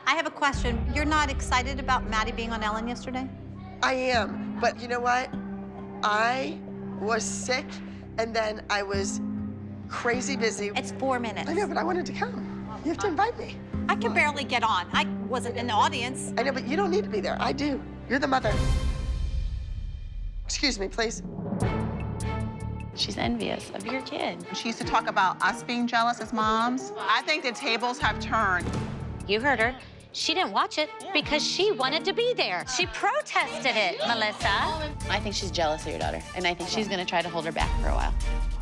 I have a question. You're not excited about Maddie being on Ellen yesterday? I am, but you know what? I was sick, and then I was crazy busy. It's 4 minutes. I know, but I wanted to come. You have to invite me. I can barely get on. I wasn't in the audience. I know, but you don't need to be there. I do. You're the mother. Excuse me, please. She's envious of your kid. She used to talk about us being jealous as moms. I think the tables have turned. You heard her. She didn't watch it because she wanted to be there. She protested it, Melissa. I think she's jealous of your daughter, and I think she's gonna try to hold her back for a while.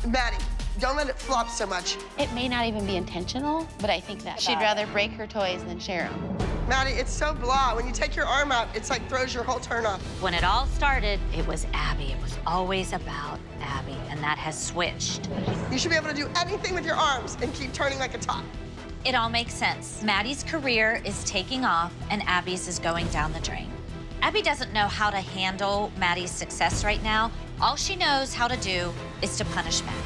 Maddie, don't let it flop so much. It may not even be intentional, but I think that she'd rather break her toys than share them. Maddie, it's so blah. When you take your arm out, it's like throws your whole turn off. When it all started, it was Abby. It was always about Abby, and that has switched. You should be able to do anything with your arms and keep turning like a top. It all makes sense. Maddie's career is taking off, and Abby's is going down the drain. Abby doesn't know how to handle Maddie's success right now. All she knows how to do is to punish Maddie.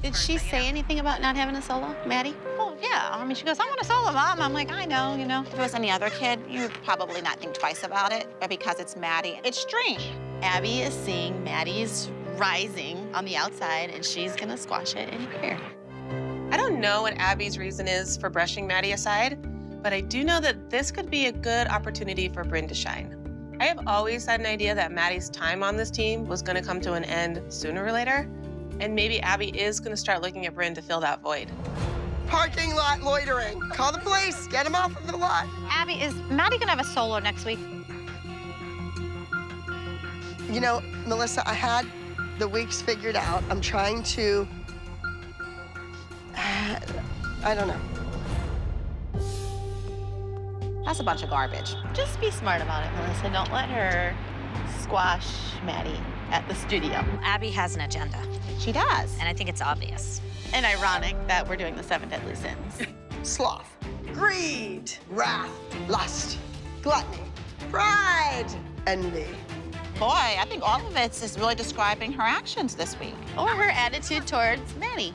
Did she say anything about not having a solo, Maddie? Well, yeah. I mean, she goes, I want a solo, Mom. I'm like, I know, you know. If it was any other kid, you would probably not think twice about it, but because it's Maddie, it's strange. Abby is seeing Maddie's rising on the outside, and she's gonna squash it in here. I don't know what Abby's reason is for brushing Maddie aside, but I do know that this could be a good opportunity for Bryn to shine. I have always had an idea that Maddie's time on this team was gonna come to an end sooner or later, and maybe Abby is gonna start looking at Bryn to fill that void. Parking lot loitering. Call the police. Get him off of the lot. Abby, is Maddie gonna have a solo next week? You know, Melissa, I had the weeks figured out. I'm trying to, I don't know. That's a bunch of garbage. Just be smart about it, Melissa. Don't let her squash Maddie at the studio. Abby has an agenda, She does. and I think it's obvious. And ironic that we're doing the 7 deadly sins. Sloth, greed, wrath, lust, gluttony, pride, envy. Boy, I think all of it is really describing her actions this week. Or her attitude towards Maddie.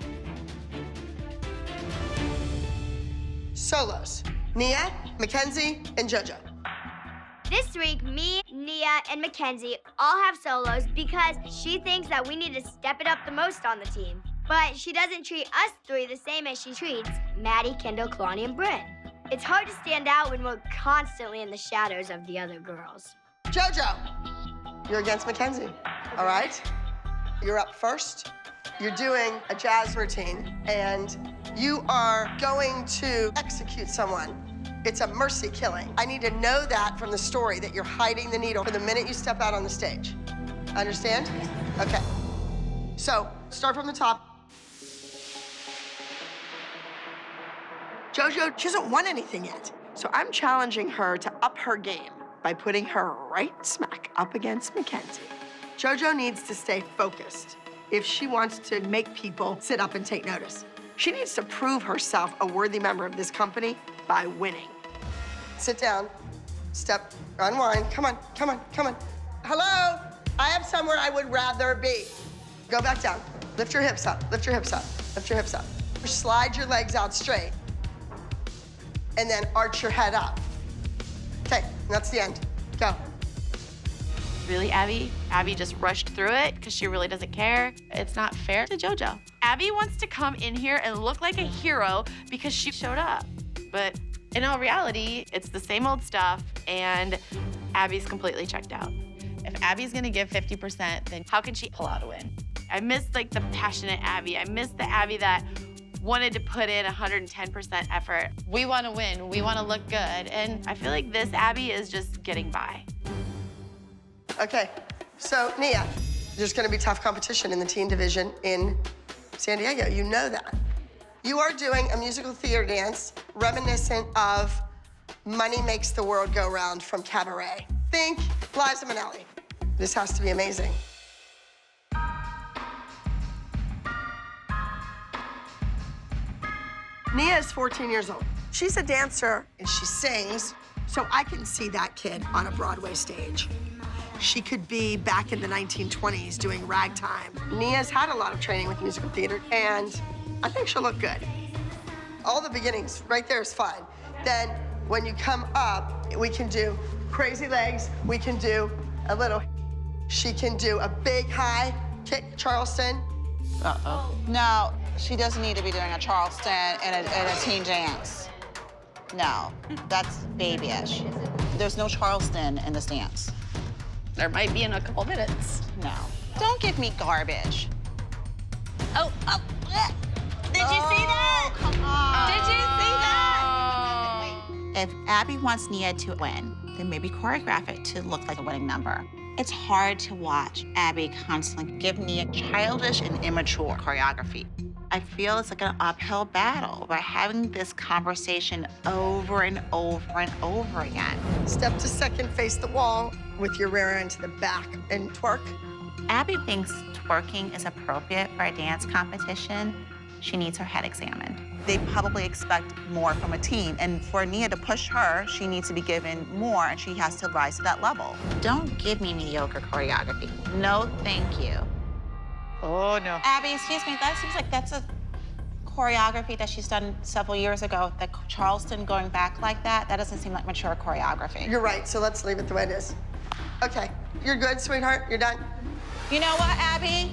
Solos, Nia, McKenzie, and Jojo. This week, me, Nia, and McKenzie all have solos because she thinks that we need to step it up the most on the team. But she doesn't treat us three the same as she treats Maddie, Kendall, Kalani, and Bryn. It's hard to stand out when we're constantly in the shadows of the other girls. Jojo, you're against McKenzie, all right? You're up first. You're doing a jazz routine, and you are going to execute someone. It's a mercy killing. I need to know that from the story, that you're hiding the needle from the minute you step out on the stage. Understand? Okay. So, start from the top. Jojo, she hasn't won anything yet. So I'm challenging her to up her game by putting her right smack up against McKenzie. Jojo needs to stay focused if she wants to make people sit up and take notice. She needs to prove herself a worthy member of this company by winning. Sit down, step, unwind, come on, come on, come on. Hello, I have somewhere I would rather be. Go back down, lift your hips up, lift your hips up, lift your hips up. Slide your legs out straight, and then arch your head up. Okay, that's the end, go. Really, Abby? Abby just rushed through it because she really doesn't care. It's not fair to Jojo. Abby wants to come in here and look like a hero because she showed up. But in all reality, it's the same old stuff, and Abby's completely checked out. If Abby's gonna give 50%, then how can she pull out a win? I miss like the passionate Abby. I miss the Abby that wanted to put in 110% effort. We wanna win, we wanna look good, and I feel like this Abby is just getting by. Okay, so Nia, there's gonna be tough competition in the teen division in San Diego. You know that. You are doing a musical theater dance reminiscent of Money Makes the World Go Round from Cabaret. Think Liza Minnelli. This has to be amazing. Nia is 14 years old. She's a dancer and she sings, so I can see that kid on a Broadway stage. She could be back in the 1920s doing ragtime. Nia's had a lot of training with musical theater, and I think she'll look good. All the beginnings right there is fine. Then when you come up, we can do crazy legs. We can do a little. She can do a big high kick, Charleston. No, she doesn't need to be doing a Charleston and a teen dance. No, that's babyish. There's no Charleston in this dance. There might be in a couple minutes. No. Don't give me garbage. Oh, oh. Did you see that? Come on. Did you see that? If Abby wants Nia to win, then maybe choreograph it to look like a winning number. It's hard to watch Abby constantly give Nia childish and immature choreography. I feel it's like an uphill battle by having this conversation over and over and over again. Step to second, face the wall with your rear end to the back and twerk. Abby thinks twerking is appropriate for a dance competition. She needs her head examined. They probably expect more from a team, and for Nia to push her, she needs to be given more, and she has to rise to that level. Don't give me mediocre choreography. No, thank you. Oh, no. Abby, excuse me, that seems like that's a choreography that she's done several years ago. The Charleston going back like that doesn't seem like mature choreography. You're right, so let's leave it the way it is. Okay, you're good, sweetheart, you're done. You know what, Abby?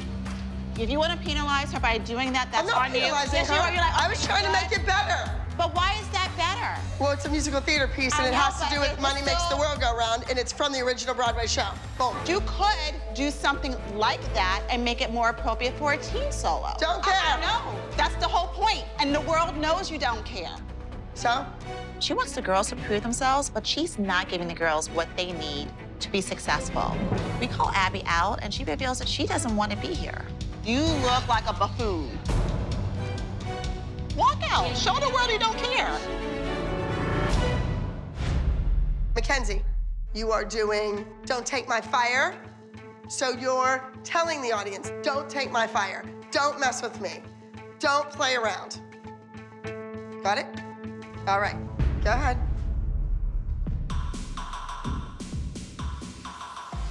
If you want to penalize her by doing that, that's I'm not on you. penalizing Yes, her. you are. You're like, I was trying to make it better. But why is that better? Well, it's a musical theater piece, and I it know, has to but do with it was Money Makes the still- World Go Round, and it's from the original Broadway show. Boom. You could do something like that and make it more appropriate for a teen solo. Don't care. I know. That's the whole point. And the world knows you don't care. So? She wants the girls to prove themselves, but she's not giving the girls what they need to be successful. We call Abby out, and she reveals that she doesn't want to be here. You look like a buffoon. Walk out. Show the world you don't care. McKenzie, you are doing Don't Take My Fire. So you're telling the audience, don't take my fire. Don't mess with me. Don't play around. Got it? All right, go ahead.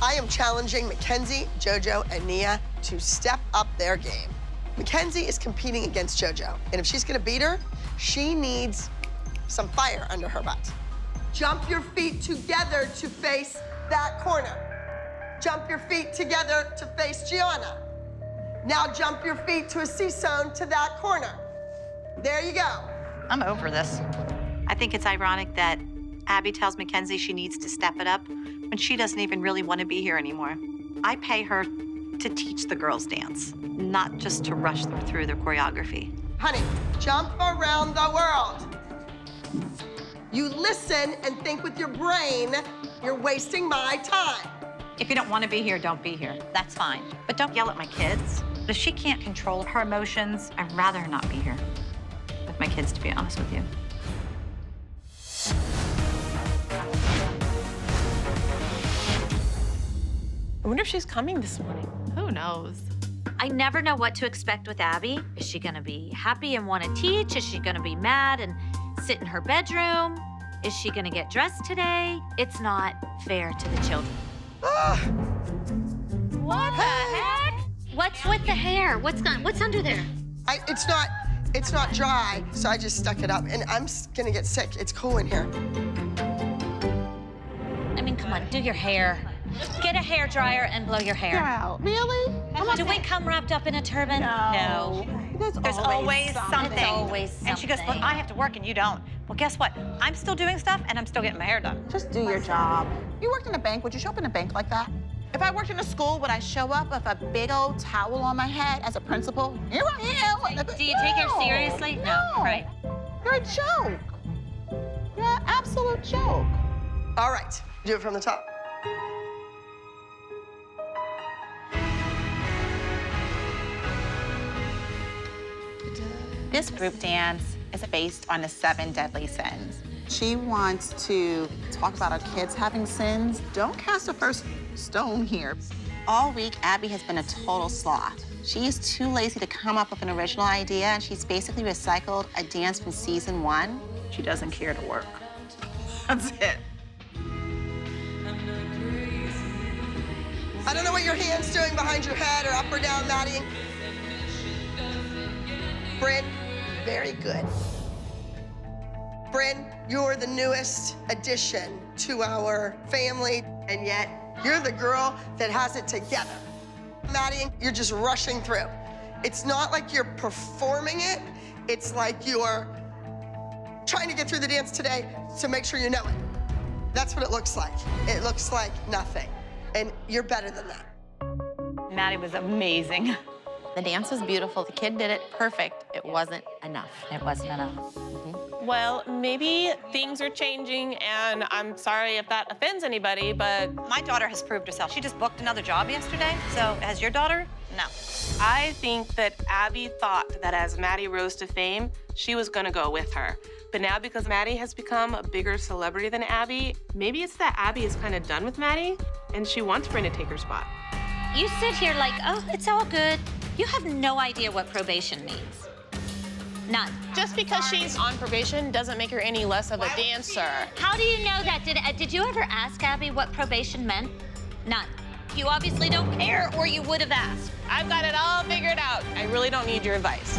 I am challenging McKenzie, Jojo, and Nia to step up their game. McKenzie is competing against Jojo, and if she's gonna beat her, she needs some fire under her butt. Jump your feet together to face that corner. Jump your feet together to face Gianna. Now jump your feet to a C-zone to that corner. There you go. I'm over this. I think it's ironic that Abby tells McKenzie she needs to step it up when she doesn't even really want to be here anymore. I pay her to teach the girls dance, not just to rush them through their choreography. Honey, jump around the world. You listen and think with your brain. You're wasting my time. If you don't want to be here, don't be here. That's fine. But don't yell at my kids. If she can't control her emotions, I'd rather her not be here with my kids, to be honest with you. I wonder if she's coming this morning. Who knows? I never know what to expect with Abby. Is she gonna be happy and want to teach? Is she gonna be mad and sit in her bedroom? Is she gonna get dressed today? It's not fair to the children. What the heck? What's with the hair? What's under there? It's not dry, so I just stuck it up, and I'm gonna get sick. It's cool in here. I mean, come on, do your hair. Get a hair dryer and blow your hair. Wow, really? Do we come wrapped up in a turban? No. There's always something. There's always something. And she goes, but I have to work and you don't. Well, guess what? I'm still doing stuff and I'm still getting my hair done. Just do your job. You worked in a bank. Would you show up in a bank like that? If I worked in a school, would I show up with a big old towel on my head as a principal? Here I am. Do you take her seriously? No, right. You're a joke. You're an absolute joke. All right, do it from the top. This group dance is based on the 7 deadly sins. She wants to talk about our kids having sins. Don't cast the first stone here. All week, Abby has been a total sloth. She is too lazy to come up with an original idea, and she's basically recycled a dance from season 1. She doesn't care to work. That's it. I don't know what your hand's doing behind your head or up or down, Maddie. Bryn, very good. Bryn, you're the newest addition to our family, and yet you're the girl that has it together. Maddie, you're just rushing through. It's not like you're performing it. It's like you're trying to get through the dance today to make sure you know it. That's what it looks like. It looks like nothing, and you're better than that. Maddie was amazing. The dance was beautiful. The kid did it perfect. It wasn't enough. It wasn't enough. Well, maybe things are changing, and I'm sorry if that offends anybody, but My daughter has proved herself. She just booked another job yesterday. So has your daughter? No. I think that Abby thought that as Maddie rose to fame, she was gonna go with her. But now because Maddie has become a bigger celebrity than Abby, maybe it's that Abby is kind of done with Maddie, and she wants Bryn to take her spot. You sit here like, oh, it's all good. You have no idea what probation means. None. Just because she's on probation doesn't make her any less of a dancer. How do you know that? Did you ever ask Abby what probation meant? None. You obviously don't care, or you would have asked. I've got it all figured out. I really don't need your advice.